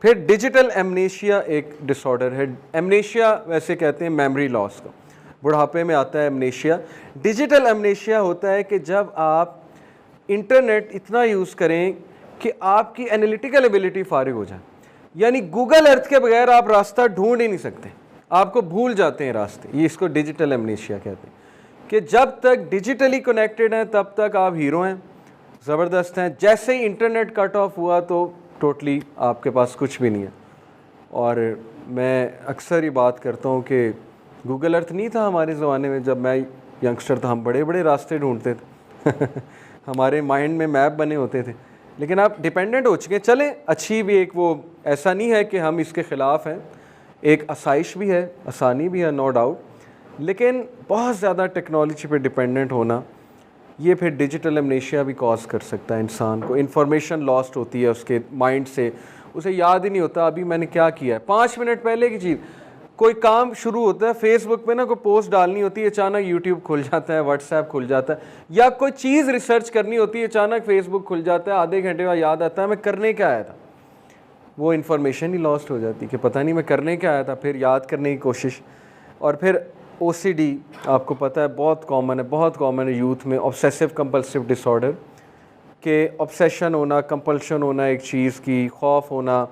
फिर digital amnesia एक disorder है। एमनेशिया वैसे कहते हैं मेमोरी लॉस को, बुढ़ापे में आता है एमनेशिया। डिजिटल एमनेशिया होता है कि जब आप इंटरनेट इतना यूज़ करें कि आपकी एनालिटिकल एबिलिटी फारिग हो जाए, यानी गूगल अर्थ के बगैर आप रास्ता ढूंढ ही नहीं सकते, आपको भूल जाते हैं रास्ते। ये इसको डिजिटल एमनेशिया कहते हैं कि जब तक डिजिटली कनेक्टेड हैं तब तक आप हीरो हैं, ज़बरदस्त हैं। जैसे ही इंटरनेट कट ऑफ हुआ तो टोटली आपके पास कुछ भी नहीं है। और मैं अक्सर ये बात करता हूँ कि गूगल अर्थ नहीं था हमारे ज़माने में, जब मैं यंगस्टर था हम बड़े बड़े रास्ते ढूंढते थे हमारे माइंड में मैप बने होते थे, लेकिन आप डिपेंडेंट हो चुके हैं। चलें, अच्छी भी एक वो, ऐसा नहीं है कि हम इसके ख़िलाफ़ हैं, एक आसाइश भी है, आसानी भी है, नो डाउट, लेकिन बहुत ज़्यादा टेक्नोलॉजी पे डिपेंडेंट होना ये फिर डिजिटल एमनेशिया भी कॉज कर सकता है। इंसान को इन्फॉर्मेशन लॉस्ट होती है उसके माइंड से, उसे याद ही नहीं होता अभी मैंने क्या किया है। 5 मिनट पहले की चीज़, कोई काम शुरू होता है फेसबुक पे ना, कोई पोस्ट डालनी होती है, अचानक यूट्यूब खुल जाता है, व्हाट्सएप खुल जाता है, या कोई चीज़ रिसर्च करनी होती है, अचानक फेसबुक खुल जाता है, आधे घंटे बाद याद आता है मैं करने क्या आया था। वो इन्फॉर्मेशन ही लॉस्ट हो जाती है कि पता नहीं मैं करने क्या आया था, फिर याद करने की कोशिश। और फिर OCD आपको पता है बहुत कॉमन है, बहुत कॉमन है यूथ में, ऑब्सेसिव कंपल्सिव डिसऑर्डर के ऑब्सेशन होना, कंपल्शन होना एक चीज़ की, खौफ होना,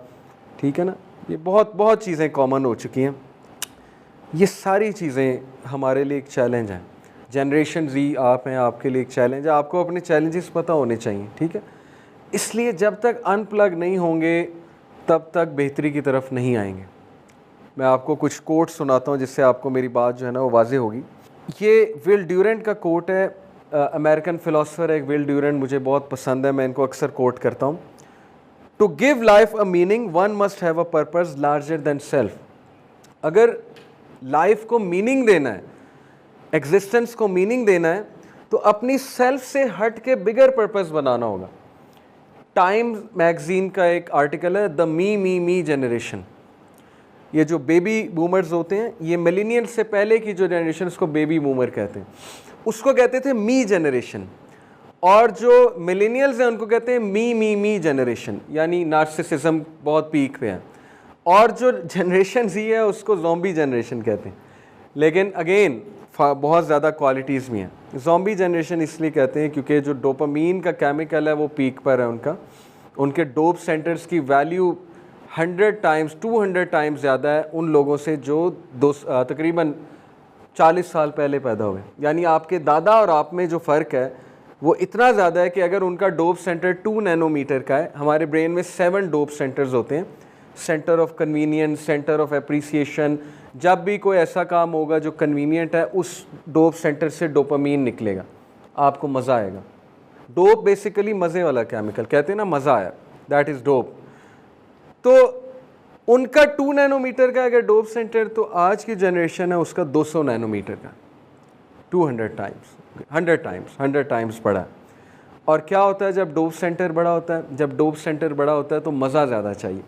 ठीक है ना, ये बहुत बहुत चीज़ें कॉमन हो चुकी हैं। ये सारी चीज़ें हमारे लिए एक चैलेंज हैं। जनरेशन Z आप हैं, आपके लिए एक चैलेंज है, आपको अपने चैलेंजेस पता होने चाहिए, ठीक है। इसलिए जब तक अनप्लग नहीं होंगे तब तक बेहतरी की तरफ नहीं आएंगे। मैं आपको कुछ कोट सुनाता हूँ जिससे आपको मेरी बात जो है ना वो वाज़ेह होगी। ये विल ड्यूरेंट का कोट है, अमेरिकन फ़िलासफ़र है एक विल ड्यूरेंट, मुझे बहुत पसंद है, मैं इनको अक्सर कोट करता हूँ। To give life a meaning one must have a purpose larger than self. अगर लाइफ को मीनिंग देना है, एग्जिस्टेंस को मीनिंग देना है, तो अपनी सेल्फ से हट के बिगर पर्पस बनाना होगा। टाइम्स मैगज़ीन का एक आर्टिकल है, द मी जनरेशन। ये जो बेबी बूमर्स होते हैं, ये मिलेनियल से पहले की जो जनरेशन, उसको बेबी बूमर कहते हैं, उसको कहते थे मी जनरेशन। और जो मिलेनियल्स हैं उनको कहते हैं मी जनरेशन, यानी नार्सिसिज्म बहुत पीक पे है। और जो जनरेशन Z है उसको ज़ॉम्बी जनरेशन कहते हैं। लेकिन अगेन बहुत ज़्यादा क्वालिटीज़ भी हैं। ज़ॉम्बी जनरेशन इसलिए कहते हैं क्योंकि जो डोपामीन का केमिकल है वो पीक पर है उनका, उनके डोप सेंटर्स की वैल्यू 100 टाइम्स 200 टाइम्स ज़्यादा है उन लोगों से जो तकरीबन 40 साल पहले पैदा हुए। यानी आपके दादा और आप में जो फ़र्क है वो इतना ज़्यादा है कि अगर उनका डोप सेंटर 2 नैनोमीटर का है, हमारे ब्रेन में 7 डोप सेंटर्स होते हैं, centre of convenience, centre of appreciation. जब भी कोई ऐसा काम होगा जो कन्वीनियंट है, उस डोप सेंटर से डोपामीन निकलेगा, आपको मज़ा आएगा। डोप बेसिकली मज़े वाला केमिकल, कहते हैं ना मज़ा आया, दैट इज़ डोप। तो उनका 2 नैनोमीटर का अगर डोप सेंटर, तो आज की जनरेशन है उसका 200 नैनोमीटर का, 200 टाइम्स 100 टाइम्स बड़ा है। और क्या होता है जब डोप सेंटर बड़ा होता है, जब डोप सेंटर बड़ा होता है तो मज़ा ज़्यादा चाहिए,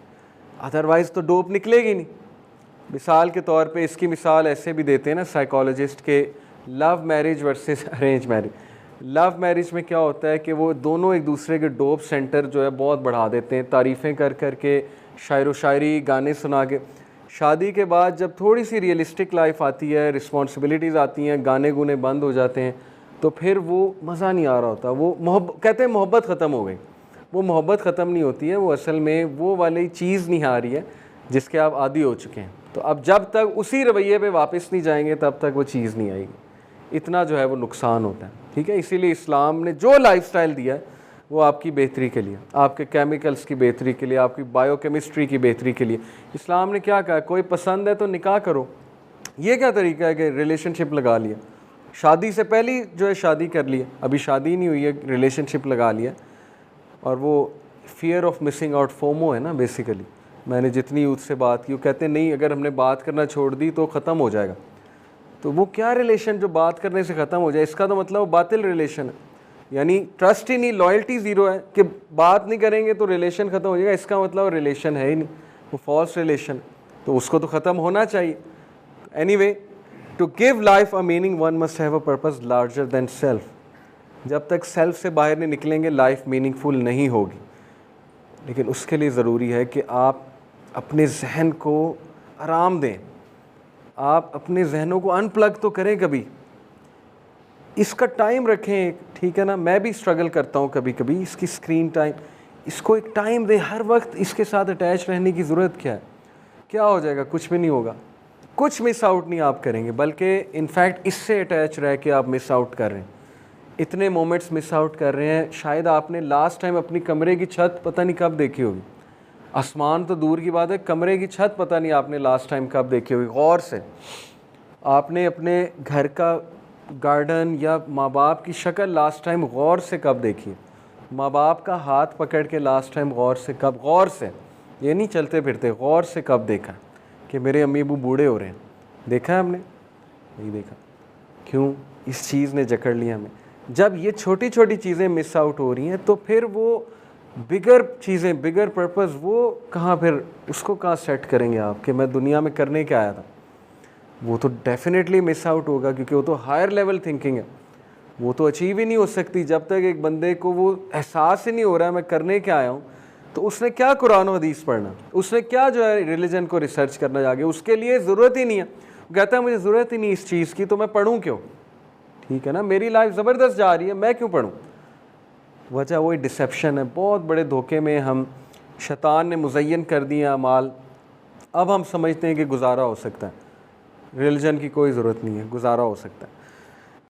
अदरवाइज़ तो डोप निकलेगी नहीं। मिसाल के तौर पे इसकी मिसाल ऐसे भी देते हैं ना साइकोलॉजिस्ट के, love marriage versus arrange marriage. Love marriage में क्या होता है कि वो दोनों एक दूसरे के डोप सेंटर जो है बहुत बढ़ा देते हैं, तारीफ़ें कर कर के, शायरो शायरी, गाने सुना के। शादी के बाद जब थोड़ी सी रियलिस्टिक लाइफ आती है, रिस्पॉन्सिबिलिटीज़ आती हैं, गाने गुने बंद हो जाते हैं, तो फिर वो मज़ा नहीं आ रहा होता। वो कहते हैं मोहब्बत ख़त्म हो गई, वो मोहब्बत ख़त्म नहीं होती है, वो असल में वो वाली चीज़ नहीं आ रही है जिसके आप आदी हो चुके हैं। तो अब जब तक उसी रवैये पे वापस नहीं जाएंगे तब तक वो चीज़ नहीं आएगी। इतना जो है वो नुकसान होता है, ठीक है। इसीलिए इस्लाम ने जो लाइफस्टाइल दिया है वो आपकी बेहतरी के लिए, आपके केमिकल्स की बेहतरी के लिए, आपकी बायोकेमिस्ट्री की बेहतरी के लिए। इस्लाम ने क्या कहा, कोई पसंद है तो निकाह करो। ये क्या तरीका है कि रिलेशनशिप लगा लिया, शादी से पहले जो है शादी कर लिया, अभी शादी नहीं हुई है, रिलेशनशिप लगा लिया। और वो fear of missing out, FOMO है ना बेसिकली। मैंने जितनी यूथ से बात की वो कहते हैं नहीं, अगर हमने बात करना छोड़ दी तो ख़त्म हो जाएगा। तो वो क्या रिलेशन जो बात करने से ख़त्म हो जाए, इसका तो मतलब वो बातिल रिलेशन है, यानी ट्रस्ट ही नहीं, लॉयल्टी ज़ीरो है कि बात नहीं करेंगे तो रिलेशन ख़त्म हो जाएगा, इसका मतलब रिलेशन है ही नहीं, वो फॉल्स रिलेशन, तो उसको तो ख़त्म होना चाहिए। Anyway, to give life a meaning one must have a purpose larger than self. जब तक सेल्फ से बाहर नहीं निकलेंगे लाइफ मीनिंगफुल नहीं होगी। लेकिन उसके लिए ज़रूरी है कि आप अपने जहन को आराम दें, आप अपने जहनों को अनप्लग तो करें कभी, इसका टाइम रखें, ठीक है ना। मैं भी स्ट्रगल करता हूँ कभी कभी इसकी स्क्रीन टाइम, इसको एक टाइम दें। हर वक्त इसके साथ अटैच रहने की ज़रूरत क्या है? क्या हो जाएगा? कुछ भी नहीं होगा, कुछ मिस आउट नहीं आप करेंगे, बल्कि इनफैक्ट इससे अटैच रह के आप मिस आउट कर रहे हैं, इतने मोमेंट्स मिस आउट कर रहे हैं। शायद आपने लास्ट टाइम अपनी कमरे की छत पता नहीं कब देखी होगी, आसमान तो दूर की बात है, कमरे की छत पता नहीं आपने लास्ट टाइम कब देखी होगी। गौर से आपने अपने घर का गार्डन या माँ बाप की शक्ल लास्ट टाइम गौर से कब देखी, माँ बाप का हाथ पकड़ के लास्ट टाइम गौर से कब, गौर से, ये नहीं चलते फिरते, गौर से कब देखा कि मेरे अम्मी अबू बूढ़े हो रहे हैं? देखा है हमने? नहीं देखा। क्यों? इस चीज़ ने जकड़ लिया हमें। जब ये छोटी छोटी चीज़ें मिस आउट हो रही हैं तो फिर वो बिगर चीज़ें, बिगर पर्पस, वो कहाँ, फिर उसको कहाँ सेट करेंगे आप कि मैं दुनिया में करने क्या आया था? वो तो डेफिनेटली मिस आउट होगा, क्योंकि वो तो हायर लेवल थिंकिंग है, वो तो अचीव ही नहीं हो सकती जब तक एक बंदे को वो एहसास ही नहीं हो रहा है मैं करने क्या आया हूँ। तो उसने क्या कुरान और हदीस पढ़ना, उसने क्या जो है रिलीजन को रिसर्च करना जाके, उसके लिए ज़रूरत ही नहीं है। वो कहता है मुझे ज़रूरत ही नहीं इस चीज़ की, तो मैं पढ़ूँ क्यों? ठीक है ना, मेरी लाइफ ज़बरदस्त जा रही है, मैं क्यों पढ़ूँ? वजह वही डिसेप्शन है। बहुत बड़े धोखे में हम, शैतान ने मुज़य्यन कर दिया अमाल। अब हम समझते हैं कि गुजारा हो सकता है, रिलीजन की कोई ज़रूरत नहीं है, गुजारा हो सकता है।